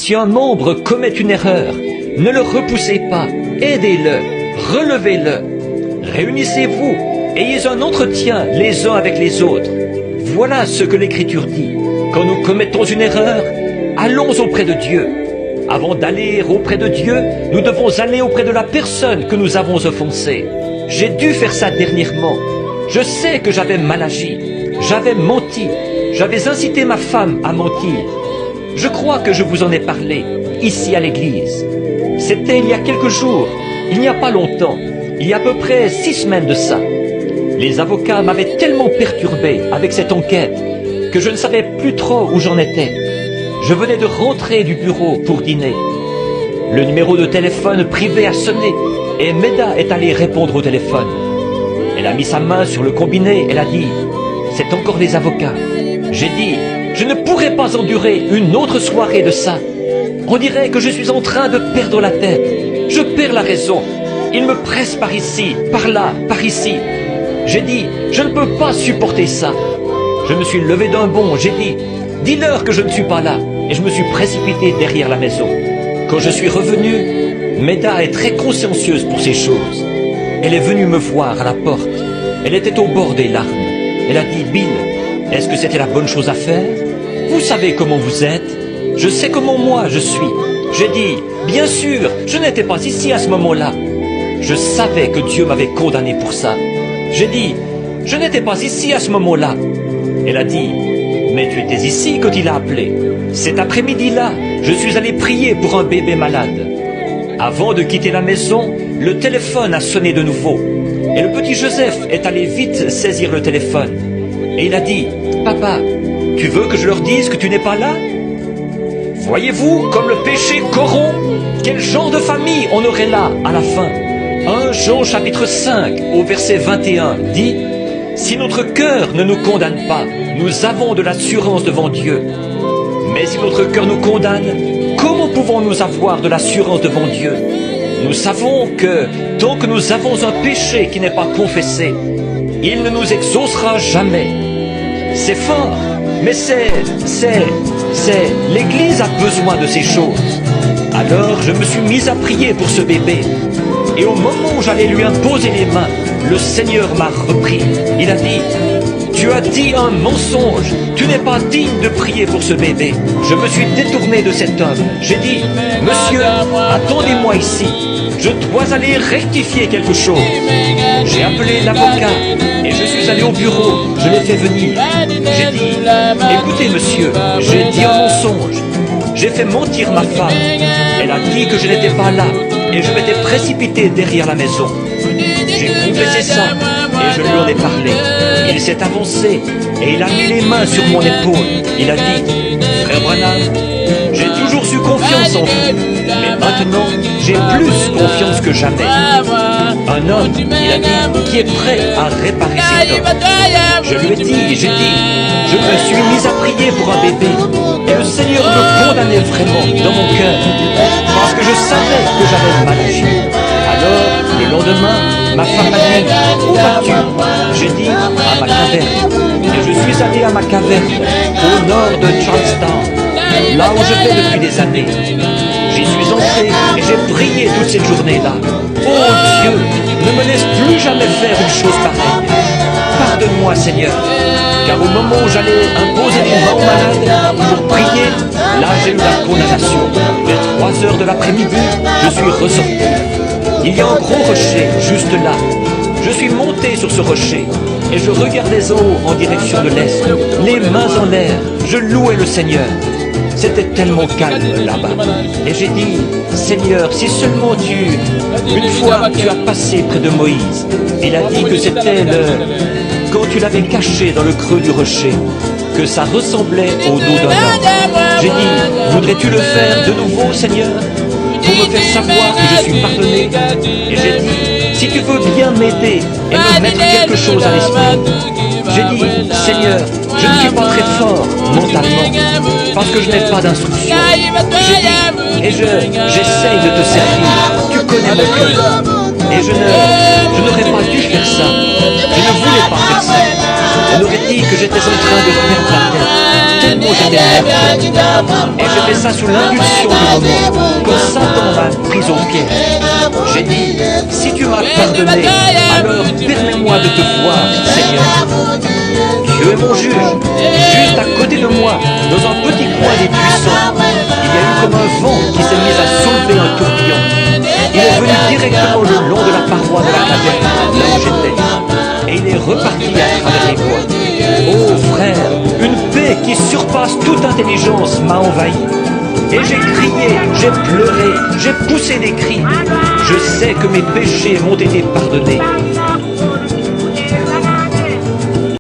Si un membre commet une erreur, ne le repoussez pas, aidez-le, relevez-le. Réunissez-vous, ayez un entretien les uns avec les autres. Voilà ce que l'Écriture dit. Quand nous commettons une erreur, allons auprès de Dieu. Avant d'aller auprès de Dieu, nous devons aller auprès de la personne que nous avons offensée. J'ai dû faire ça dernièrement. Je sais que j'avais mal agi, j'avais menti, j'avais incité ma femme à mentir. Je crois que je vous en ai parlé, ici à l'église. C'était il y a quelques jours, il n'y a pas longtemps, il y a à peu près 6 semaines de ça. Les avocats m'avaient tellement perturbé avec cette enquête que je ne savais plus trop où j'en étais. Je venais de rentrer du bureau pour dîner. Le numéro de téléphone privé a sonné et Meda est allée répondre au téléphone. Elle a mis sa main sur le combiné, elle a dit « C'est encore les avocats ». J'ai dit « Je ne pourrai pas endurer une autre soirée de ça. On dirait que je suis en train de perdre la tête. Je perds la raison. Ils me pressent par ici, par là, par ici. » J'ai dit « Je ne peux pas supporter ça ». Je me suis levé d'un bond, j'ai dit « Dis-leur que je ne suis pas là ». Et je me suis précipité derrière la maison. Quand je suis revenu, Meda est très consciencieuse pour ces choses. Elle est venue me voir à la porte. Elle était au bord des larmes. Elle a dit « Bill, est-ce que c'était la bonne chose à faire? Vous savez comment vous êtes. Je sais comment moi je suis. » J'ai dit « Bien sûr, je n'étais pas ici à ce moment-là. » Je savais que Dieu m'avait condamné pour ça. J'ai dit « Je n'étais pas ici à ce moment-là. » Elle a dit « Mais tu étais ici quand il a appelé. » Cet après-midi-là, je suis allé prier pour un bébé malade. Avant de quitter la maison, le téléphone a sonné de nouveau. Et le petit Joseph est allé vite saisir le téléphone. Et il a dit « Papa, tu veux que je leur dise que tu n'es pas là ?» Voyez-vous comme le péché corrompt? Quel genre de famille on aurait là à la fin? 1 Jean chapitre 5 au verset 21 dit « Si notre cœur ne nous condamne pas, nous avons de l'assurance devant Dieu. Mais si notre cœur nous condamne, comment pouvons-nous avoir de l'assurance devant Dieu? Nous savons que tant que nous avons un péché qui n'est pas confessé, il ne nous exaucera jamais. » C'est fort, mais l'Église a besoin de ces choses. Alors je me suis mis à prier pour ce bébé. Et au moment où j'allais lui imposer les mains, le Seigneur m'a repris. Il a dit « Tu as dit un mensonge, tu n'es pas digne de prier pour ce bébé. » Je me suis détourné de cet homme. J'ai dit « Monsieur, attendez-moi ici. Je dois aller rectifier quelque chose. » J'ai appelé l'avocat et je suis allé au bureau. Je l'ai fait venir. J'ai dit « Écoutez monsieur, j'ai dit un mensonge. J'ai fait mentir ma femme. Elle a dit que je n'étais pas là et je m'étais précipité derrière la maison. J'ai confessé ça et je lui en ai parlé. Il s'est avancé et il a mis les mains sur mon épaule. Il a dit « Frère Branham, j'ai toujours eu confiance en vous, mais maintenant j'ai plus confiance que jamais. » Un homme, il a dit, qui est prêt à réparer ses torts. Je lui ai dit, j'ai dit, je me suis mis à prier pour un bébé et le Seigneur me condamnait vraiment dans mon cœur parce que je savais que j'avais mal agi. Alors, le lendemain, ma femme m'a dit « Où vas-tu » J'ai dit « À ma caverne ». Et je suis allé à ma caverne, au nord de Charlestown, là où je vais depuis des années. J'y suis entré et j'ai prié toute cette journée-là. Oh Dieu, ne me laisse plus jamais faire une chose pareille. Pardonne-moi Seigneur, car au moment où j'allais imposer les mains aux malades pour prier, là j'ai eu la condamnation. Vers 3 heures de l'après-midi, je suis ressorti. Il y a un gros rocher juste là. Je suis monté sur ce rocher et je regardais en haut en direction de l'est, les mains en l'air, je louais le Seigneur. C'était tellement calme là-bas. Et j'ai dit, Seigneur, si seulement une fois tu as passé près de Moïse, il a dit que c'était quand tu l'avais caché dans le creux du rocher, que ça ressemblait au dos d'un homme. J'ai dit, voudrais-tu le faire de nouveau, Seigneur, pour me faire savoir que je suis pardonné? Et j'ai dit, si tu veux bien m'aider et me mettre quelque chose à l'esprit. J'ai dit, Seigneur, je ne suis pas très fort mentalement, parce que je n'ai pas d'instruction. J'ai dit, et j'essaye de te servir, tu connais mon cœur. Et je n'aurais pas dû faire ça, je ne voulais pas faire ça. On aurait dit que j'étais en train de perdre la tête, tellement j'étais meurtrier. Et j'ai fait ça sous l'impulsion du moment, comme Satan m'a pris au piège. J'ai dit, si tu m'as pardonné, alors permets-moi de te voir, Seigneur. Dieu est mon juge. Juste à côté de moi, dans un petit coin des buissons, il y a eu comme un vent qui s'est mis à soulever un tourbillon. Il est venu directement le long de la paroi de la caverne, là où j'étais, et il est reparti à travers les bois. Oh frère, une paix qui surpasse toute intelligence m'a envahi. Et j'ai crié, j'ai pleuré, j'ai poussé des cris. Je sais que mes péchés m'ont été pardonnés.